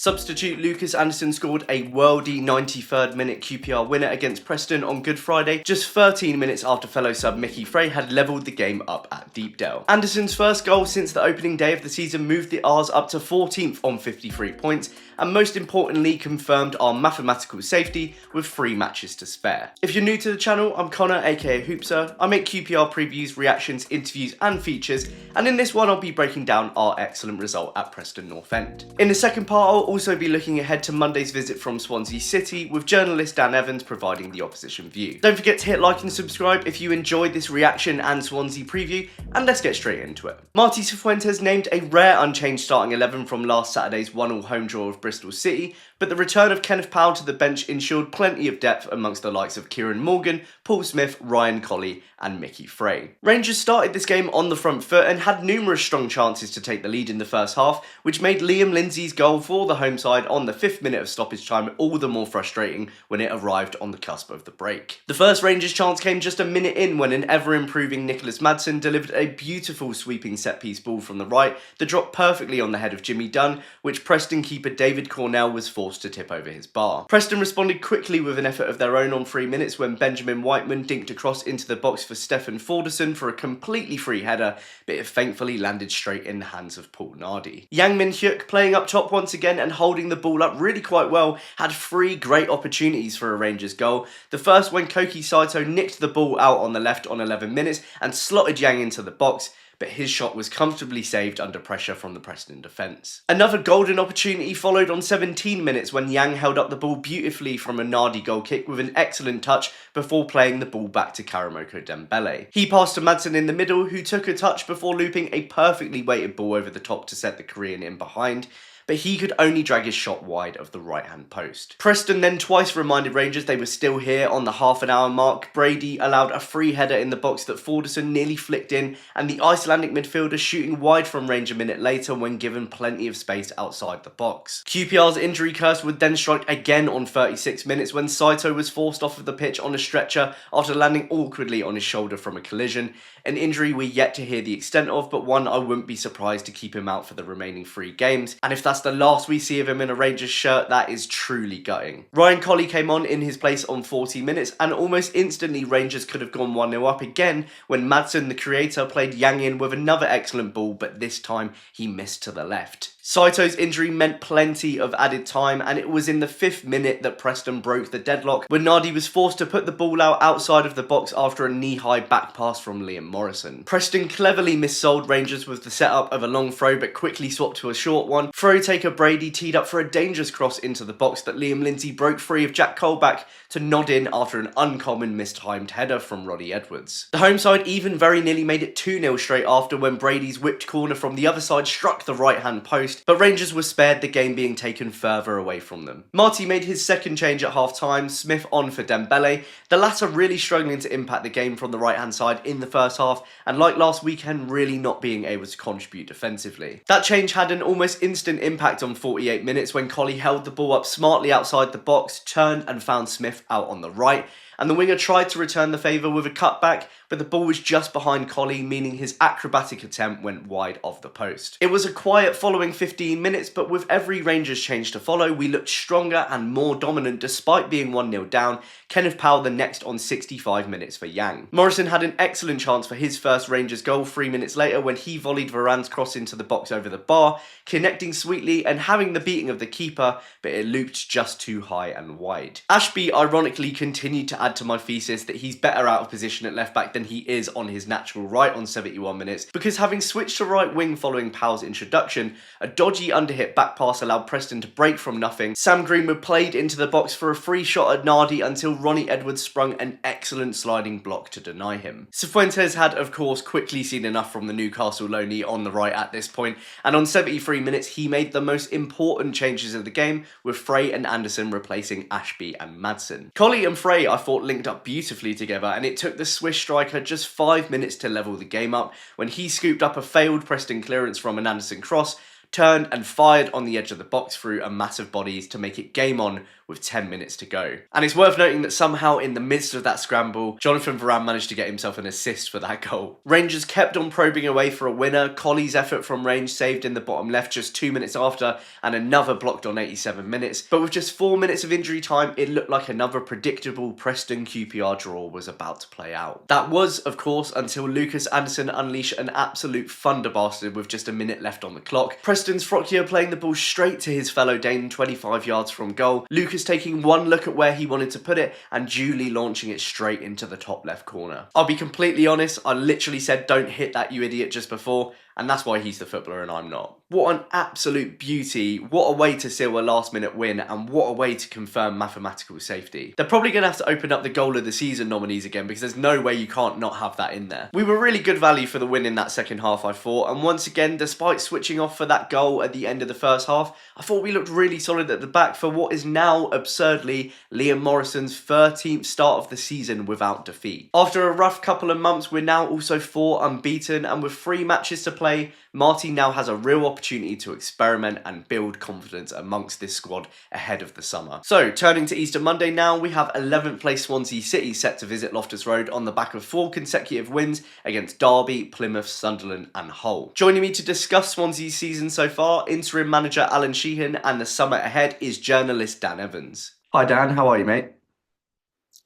Substitute Lucas Andersen scored a worldy 93rd minute QPR winner against Preston on Good Friday, just 13 minutes after fellow sub Mickey Frey had levelled the game up at Deepdale. Andersen's first goal since the opening day of the season moved the R's up to 14th on 53 points, and most importantly confirmed our mathematical safety with 3 matches to spare. If you're new to the channel, I'm Connor aka Hoopsa. I make QPR previews, reactions, interviews and features, and in this one I'll be breaking down our excellent result at Preston North End. In the second part I'll also be looking ahead to Monday's visit from Swansea City, with journalist Dan Evans providing the opposition view. Don't forget to hit like and subscribe if you enjoyed this reaction and Swansea preview, and let's get straight into it. Martí Cifuentes named a rare unchanged starting 11 from last Saturday's 1-1 home draw of Bristol City, but the return of Kenneth Powell to the bench ensured plenty of depth amongst the likes of Kieran Morgan, Paul Smith, Ryan Colley and Mickey Frey. Rangers started this game on the front foot and had numerous strong chances to take the lead in the first half, which made Liam Lindsay's goal for the home side on the 5th minute of stoppage time all the more frustrating when it arrived on the cusp of the break. The first Rangers chance came just a minute in when an ever-improving Nicholas Madsen delivered a beautiful sweeping set-piece ball from the right that dropped perfectly on the head of Jimmy Dunn, which Preston keeper David Cornell was forced to tip over his bar. Preston responded quickly with an effort of their own on 3 minutes when Benjamin Whiteman dinked across into the box for Stefan Forderson for a completely free header, but it thankfully landed straight in the hands of Paul Nardi. Yang Min-hyuk, playing up top once again and holding the ball up really quite well, had 3 great opportunities for a Rangers goal. The first when Koki Saito nicked the ball out on the left on 11 minutes and slotted Yang into the box, but his shot was comfortably saved under pressure from the Preston defence. Another golden opportunity followed on 17 minutes when Yang held up the ball beautifully from a Nardi goal kick with an excellent touch before playing the ball back to Karamoko Dembele. He passed to Madsen in the middle, who took a touch before looping a perfectly weighted ball over the top to set the Korean in behind, but he could only drag his shot wide of the right-hand post. Preston then twice reminded Rangers they were still here on the half-an-hour mark. Brady allowed a free header in the box that Forderson nearly flicked in, and the Icelandic midfielder shooting wide from range a minute later when given plenty of space outside the box. QPR's injury curse would then strike again on 36 minutes when Saito was forced off of the pitch on a stretcher after landing awkwardly on his shoulder from a collision, an injury we're yet to hear the extent of, but one I wouldn't be surprised to keep him out for the remaining 3 games, and if that's the last we see of him in a Rangers shirt, that is truly gutting. Ryan Colley came on in his place on 40 minutes, and almost instantly Rangers could have gone 1-0 up again when Madsen, the creator, played Yang in with another excellent ball, but this time he missed to the left. Saito's injury meant plenty of added time, and it was in the 5th minute that Preston broke the deadlock when Nardi was forced to put the ball out outside of the box after a knee-high back pass from Liam Morrison. Preston cleverly missold Rangers with the setup of a long throw but quickly swapped to a short one. Throw taker Brady teed up for a dangerous cross into the box that Liam Lindsay broke free of Jack Colback to nod in after an uncommon mistimed header from Roddy Edwards. The home side even very nearly made it 2-0 straight after when Brady's whipped corner from the other side struck the right-hand post, but Rangers were spared the game being taken further away from them. Marty made his second change at half-time, Smith on for Dembele, the latter really struggling to impact the game from the right-hand side in the first half, and like last weekend, really not being able to contribute defensively. That change had an almost instant impact on 48 minutes when Colley held the ball up smartly outside the box, turned and found Smith out on the right, and the winger tried to return the favour with a cutback, but the ball was just behind Colley, meaning his acrobatic attempt went wide of the post. It was a quiet following 15 minutes, but with every Rangers change to follow, we looked stronger and more dominant despite being 1-0 down. Kenneth Powell the next on 65 minutes for Yang. Morrison had an excellent chance for his first Rangers goal 3 minutes later when he volleyed Varane's cross into the box over the bar, connecting sweetly and having the beating of the keeper, but it looped just too high and wide. Ashby ironically continued to add to my thesis that he's better out of position at left back than he is on his natural right on 71 minutes, because having switched to right wing following Powell's introduction, a dodgy underhit back pass allowed Preston to break from nothing. Sam Greenwood played into the box for a free shot at Nardi until Ronnie Edwards sprung an excellent sliding block to deny him. Cifuentes had of course quickly seen enough from the Newcastle loanee on the right at this point, and on 73 minutes he made the most important changes of the game, with Frey and Andersen replacing Ashby and Madsen. Colley and Frey I thought linked up beautifully together, and it took the Swiss striker just 5 minutes to level the game up when he scooped up a failed Preston clearance from an Andersen cross, turned and fired on the edge of the box through a massive body to make it game on with 10 minutes to go. And it's worth noting that somehow in the midst of that scramble, Jonathan Varane managed to get himself an assist for that goal. Rangers kept on probing away for a winner. Colley's effort from range saved in the bottom left just 2 minutes after, and another blocked on 87 minutes. But with just 4 minutes of injury time, it looked like another predictable Preston QPR draw was about to play out. That was, of course, until Lucas Andersen unleashed an absolute thunderbastard with just a minute left on the clock. Preston's Frokier playing the ball straight to his fellow Dane 25 yards from goal. Lucas taking one look at where he wanted to put it and duly launching it straight into the top left corner. I'll be completely honest, I literally said don't hit that, you idiot, just before, and that's why he's the footballer and I'm not. What an absolute beauty, what a way to seal a last minute win, and what a way to confirm mathematical safety. They're probably going to have to open up the goal of the season nominees again because there's no way you can't not have that in there. We were really good value for the win in that second half, I thought, and once again, despite switching off for that goal at the end of the first half, I thought we looked really solid at the back for what is now, absurdly, Liam Morrison's 13th start of the season without defeat. After a rough couple of months, we're now also 4 unbeaten, and with 3 matches to play, Marty now has a real opportunity to experiment and build confidence amongst this squad ahead of the summer. So, turning to Easter Monday now, we have 11th place Swansea City set to visit Loftus Road on the back of 4 consecutive wins against Derby, Plymouth, Sunderland and Hull. Joining me to discuss Swansea's season so far, interim manager Alan Sheehan, and the summer ahead is journalist Dan Evans. Hi Dan, how are you, mate?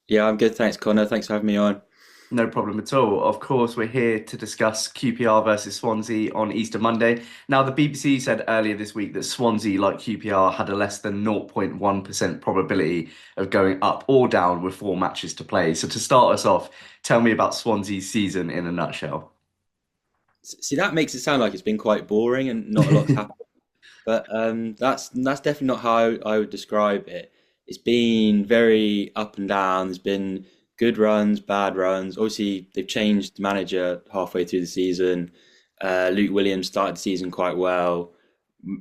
Yeah, I'm good. Thanks, Connor. Thanks for having me on. No problem at all. Of course, we're here to discuss QPR versus Swansea on Easter Monday. Now, the BBC said earlier this week that Swansea, like QPR, had a less than 0.1% probability of going up or down with 4 matches to play. So to start us off, tell me about Swansea's season in a nutshell. See, that makes it sound like it's been quite boring and not a lot's happened. But that's definitely not how I would describe it. It's been very up and down. There's been good runs, bad runs. Obviously, they've changed the manager halfway through the season. Luke Williams started the season quite well.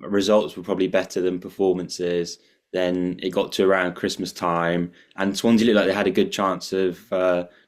Results were probably better than performances. Then it got to around Christmas time, and Swansea looked like they had a good chance of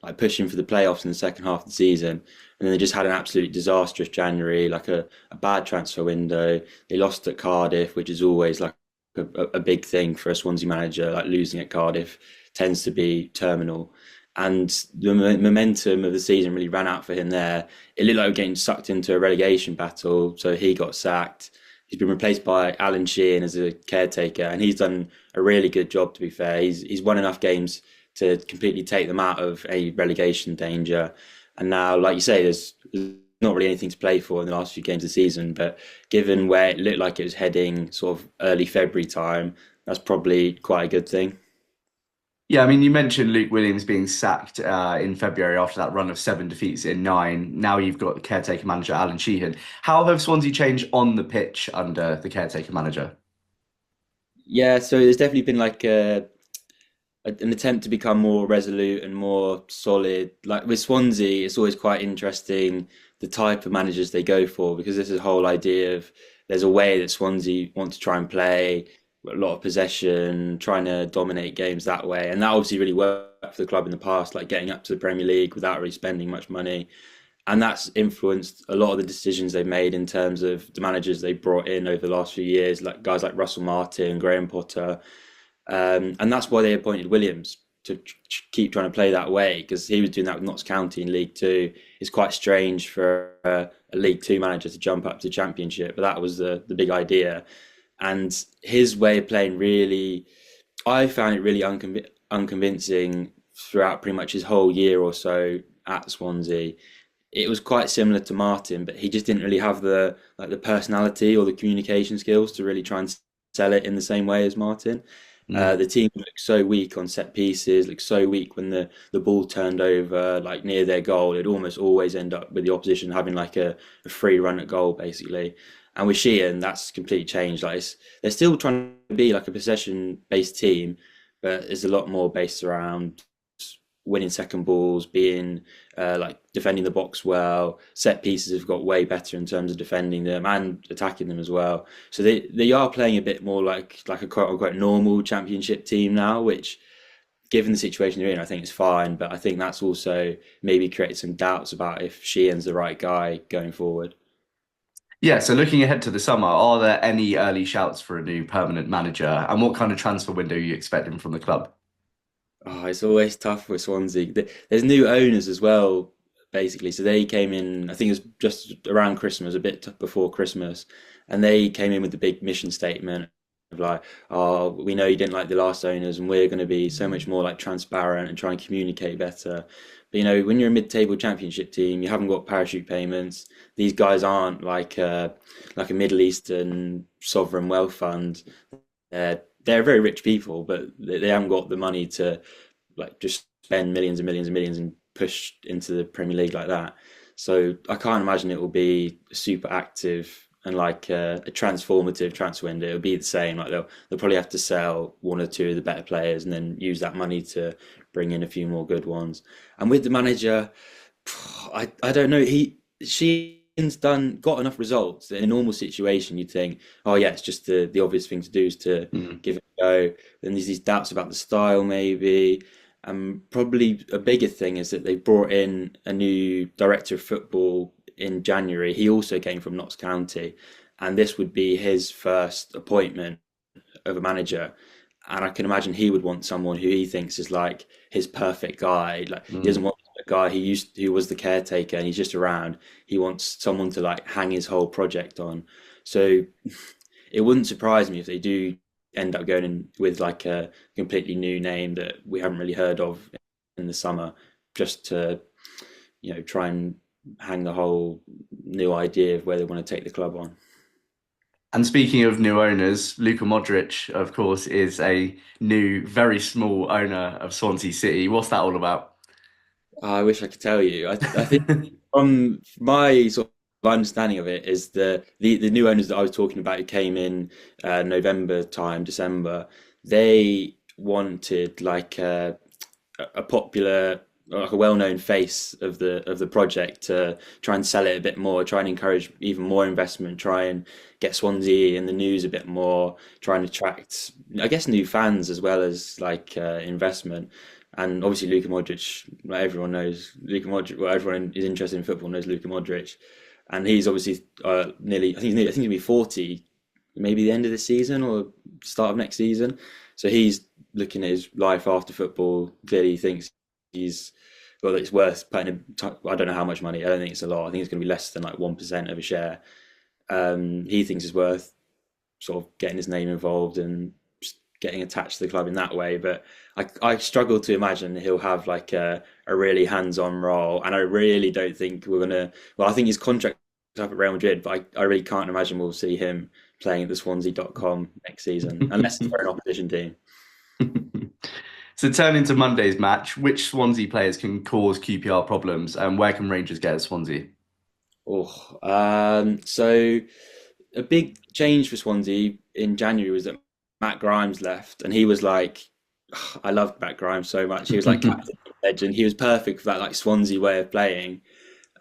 like pushing for the playoffs in the second half of the season. And then they just had an absolutely disastrous January, like a bad transfer window. They lost at Cardiff, which is always like a big thing for a Swansea manager. Like losing at Cardiff tends to be terminal. And the momentum of the season really ran out for him there. It looked like we were getting sucked into a relegation battle, so he got sacked. He's been replaced by Alan Sheehan as a caretaker, and he's done a really good job, to be fair. He's won enough games to completely take them out of a relegation danger. And now, like you say, there's not really anything to play for in the last few games of the season, but given where it looked like it was heading sort of early February time, that's probably quite a good thing. Yeah, I mean, you mentioned Luke Williams being sacked in February after that run of 7 defeats in 9. Now you've got the caretaker manager, Alan Sheehan. How have Swansea changed on the pitch under the caretaker manager? Yeah, so there's definitely been like an attempt to become more resolute and more solid. Like with Swansea, it's always quite interesting the type of managers they go for because there's a whole idea of there's a way that Swansea want to try and play, a lot of possession, trying to dominate games that way. And that obviously really worked for the club in the past, like getting up to the Premier League without really spending much money. And that's influenced a lot of the decisions they've made in terms of the managers they brought in over the last few years, like guys like Russell Martin, Graham Potter. And that's why they appointed Williams to keep trying to play that way because he was doing that with Notts County in League Two. It's quite strange for a League Two manager to jump up to Championship, but that was the big idea. And his way of playing really, I found it really unconvincing throughout pretty much his whole year or so at Swansea. It was quite similar to Martin, but he just didn't really have the personality or the communication skills to really try and sell it in the same way as Martin. Mm. The team looked so weak on set pieces, looked so weak when the ball turned over, like near their goal. It'd almost always end up with the opposition having like a free run at goal, basically. And with Sheehan, that's completely changed. They're still trying to be like a possession-based team, but there's a lot more based around winning second balls, being like defending the box well. Set pieces have got way better in terms of defending them and attacking them as well. So they are playing a bit more like a quote unquote normal championship team now, which given the situation they're in, I think it's fine. But I think that's also maybe created some doubts about if Sheehan's the right guy going forward. Yeah, so looking ahead to the summer, are there any early shouts for a new permanent manager? And what kind of transfer window are you expecting from the club? Oh, it's always tough with Swansea. There's new owners as well, basically. So they came in, I think it was just around Christmas, a bit before Christmas, and they came in with the big mission statement of like, oh, we know you didn't like the last owners, and we're going to be so much more like transparent and try and communicate better. But when you're a mid-table championship team, you haven't got parachute payments. These guys aren't like a Middle Eastern sovereign wealth fund. They're very rich people, but they haven't got the money to like just spend millions and millions and millions and push into the Premier League like that. So I can't imagine it will be super active and like a transformative transfer window. It'll be the same. Like they'll probably have to sell one or two of the better players and then use that money to bring in a few more good ones. And with the manager, I don't know. She's got enough results that in a normal situation you'd think, oh yeah, it's just the obvious thing to do is to Mm. give it a go. Then there's these doubts about the style maybe. Probably a bigger thing is that they brought in a new director of football in January. He also came from Notts County, and this would be his first appointment of a manager. And I can imagine he would want someone who he thinks is like his perfect guy. Like he doesn't Mm. want a guy who was the caretaker and he's just around. He wants someone to like hang his whole project on. So it wouldn't surprise me if they do end up going in with like a completely new name that we haven't really heard of in the summer, just to try and hang the whole new idea of where they want to take the club on. And speaking of new owners, Luka Modric, of course, is a new, very small owner of Swansea City. What's that all about? I wish I could tell you. I think from my sort of understanding of it is the new owners that I was talking about who came in November time, December, they wanted like a popular, like a well-known face of the project to try and sell it a bit more, try and encourage even more investment, try and get Swansea in the news a bit more, try and attract, I guess, new fans as well as like investment. And obviously, Luka Modric, like everyone knows Luka Modric. Well, everyone is interested in football knows Luka Modric, and he's obviously nearly. I think he'll be 40, maybe the end of the season or start of next season. So he's looking at his life after football. Clearly, he thinks he's well, it's worth putting. I don't know how much money. I don't think it's a lot. I think it's going to be less than like 1% of a share. He thinks it's worth sort of getting his name involved and just getting attached to the club in that way. But I struggle to imagine he'll have like a really hands-on role, and I really don't think we're gonna. Well, I think his contract is up at Real Madrid, but I really can't imagine we'll see him playing at the Swansea.com next season unless it's for an opposition team. So turning to Monday's match, which Swansea players can cause QPR problems and where can Rangers get at Swansea? So a big change for Swansea in January was that Matt Grimes left, and he was like, I loved Matt Grimes so much. He was like captain legend. He was perfect for that like Swansea way of playing.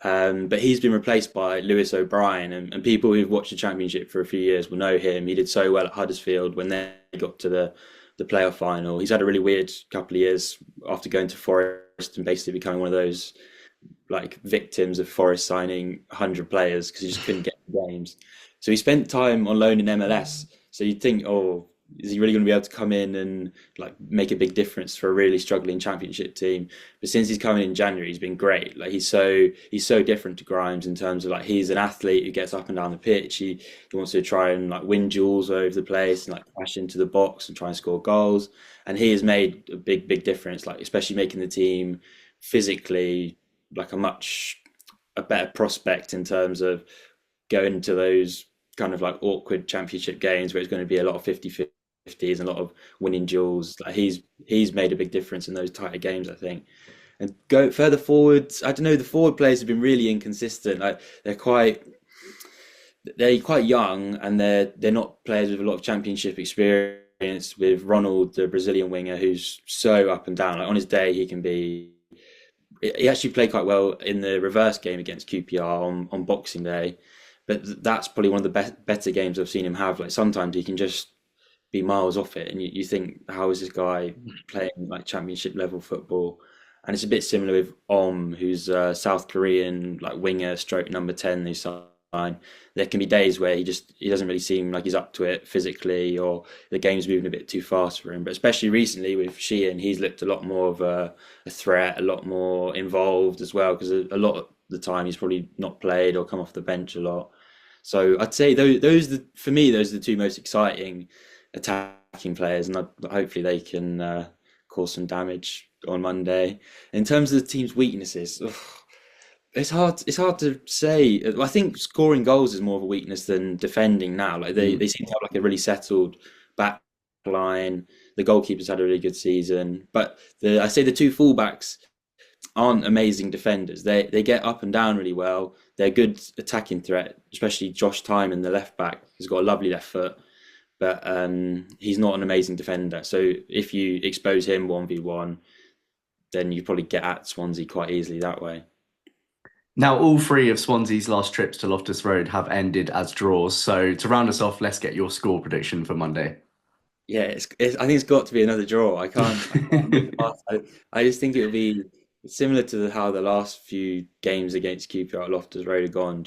But he's been replaced by Lewis O'Brien, and people who've watched the Championship for a few years will know him. He did so well at Huddersfield when they got to the playoff final. He's had a really weird couple of years after going to Forest and basically becoming one of those like victims of Forest signing 100 players because he just couldn't get the games. So he spent time on loan in MLS. So you'd think, oh, is he really going to be able to come in and like make a big difference for a really struggling championship team? But since he's come in January, he's been great. Like he's so different to Grimes in terms of like he's an athlete who gets up and down the pitch. He wants to try and like win duels all over the place and like crash into the box and try and score goals. And he has made a big difference, like especially making the team physically like a better prospect in terms of going to those kind of like awkward championship games where it's going to be a lot of 50-50s and a lot of winning duels. Like he's made a big difference in those tighter games, I think. And go further forwards, I don't know, the forward players have been really inconsistent. Like they're quite young and they're not players with a lot of championship experience. With Ronald, the Brazilian winger, who's so up and down. Like on his day, he actually played quite well in the reverse game against QPR on Boxing Day, but that's probably one of the better games I've seen him have. Like sometimes he can just be miles off it, and you think, how is this guy playing like championship level football? And it's a bit similar with Om, who's a South Korean like winger, stroke number 10, who signed There can be days where he doesn't really seem like he's up to it physically, or the game's moving a bit too fast for him. But especially recently with Sheehan, he's looked a lot more of a threat, a lot more involved as well, because a lot of the time he's probably not played or come off the bench a lot. So I'd say for me, those are the two most exciting attacking players, and hopefully they can cause some damage on Monday. In terms of the team's weaknesses, ugh, it's hard. It's hard to say. I think scoring goals is more of a weakness than defending now. Like they seem to have like a really settled back line. The goalkeeper's had a really good season, but I say the two fullbacks aren't amazing defenders. They get up and down really well. They're good attacking threat, especially Josh Tymon, the left back. He's got a lovely left foot, but he's not an amazing defender. So if you expose him 1v1, then you probably get at Swansea quite easily that way. Now, all three of Swansea's last trips to Loftus Road have ended as draws. So to round us off, let's get your score prediction for Monday. Yeah, I think it's got to be another draw. I can't. I just think it'll be similar to how the last few games against QPR at Loftus Road have gone.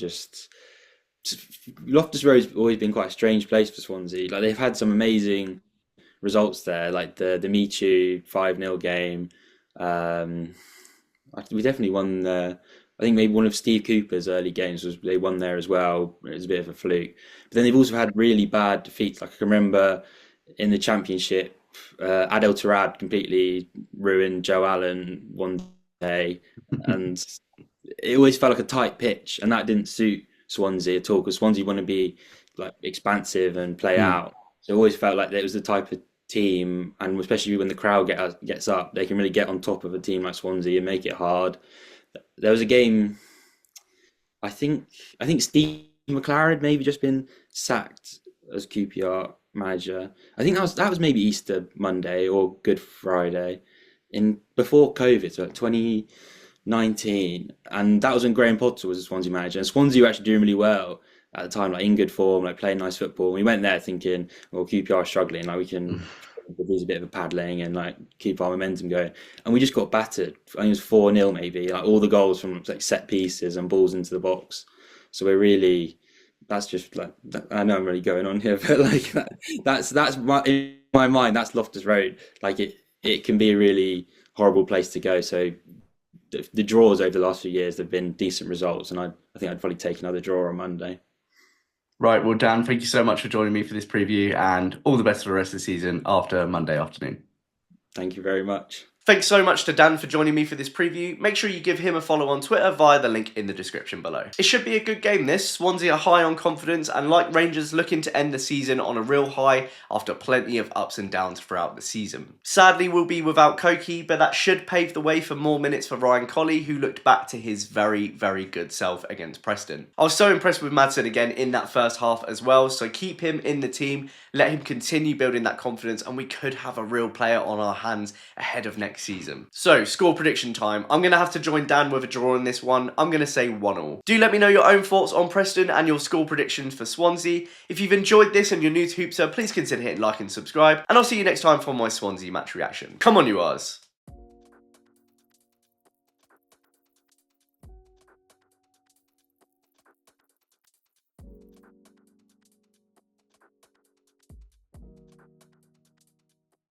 Loftus Road's always been quite a strange place for Swansea. Like they've had some amazing results there, like the Michu 5-0 game. We definitely won I think maybe one of Steve Cooper's early games they won there as well. It was a bit of a fluke. But then they've also had really bad defeats. Like I can remember in the Championship, Adel Tarad completely ruined Joe Allen one day, and it always felt like a tight pitch, and that didn't suit Swansea at all, because Swansea want to be like expansive and play out. So it always felt like it was the type of team, and especially when the crowd gets up, they can really get on top of a team like Swansea and make it hard. There was a game, I think Steve McLaren had maybe just been sacked as QPR manager. I think that was maybe Easter Monday or Good Friday before COVID, so 2019, and that was when Graham Potter was a Swansea manager, and Swansea were actually doing really well at the time, like in good form, like playing nice football. And we went there thinking, well, QPR are struggling, like we can lose a bit of a paddling and like keep our momentum going, and we just got battered. I think it was 4-0 maybe, like all the goals from like set pieces and balls into the box. So that's just like, I know I'm really going on here, but like that's in my mind, that's Loftus Road. Like it can be a really horrible place to go. So the draws over the last few years have been decent results, and I think I'd probably take another draw on Monday. Right, well, Dan, thank you so much for joining me for this preview, and all the best for the rest of the season after Monday afternoon. Thank you very much. Thanks so much to Dan for joining me for this preview. Make sure you give him a follow on Twitter via the link in the description below. It should be a good game this. Swansea are high on confidence and, like Rangers, looking to end the season on a real high after plenty of ups and downs throughout the season. Sadly, we'll be without Koki, but that should pave the way for more minutes for Ryan Colley, who looked back to his very, very good self against Preston. I was so impressed with Madsen again in that first half as well, so keep him in the team, let him continue building that confidence, and we could have a real player on our hands ahead of next season. So, score prediction time. I'm going to have to join Dan with a draw in this one. I'm going to say 1-1. Do let me know your own thoughts on Preston and your score predictions for Swansea. If you've enjoyed this and you're new to Hoopsa, please consider hitting like and subscribe. And I'll see you next time for my Swansea match reaction. Come on, you Rs.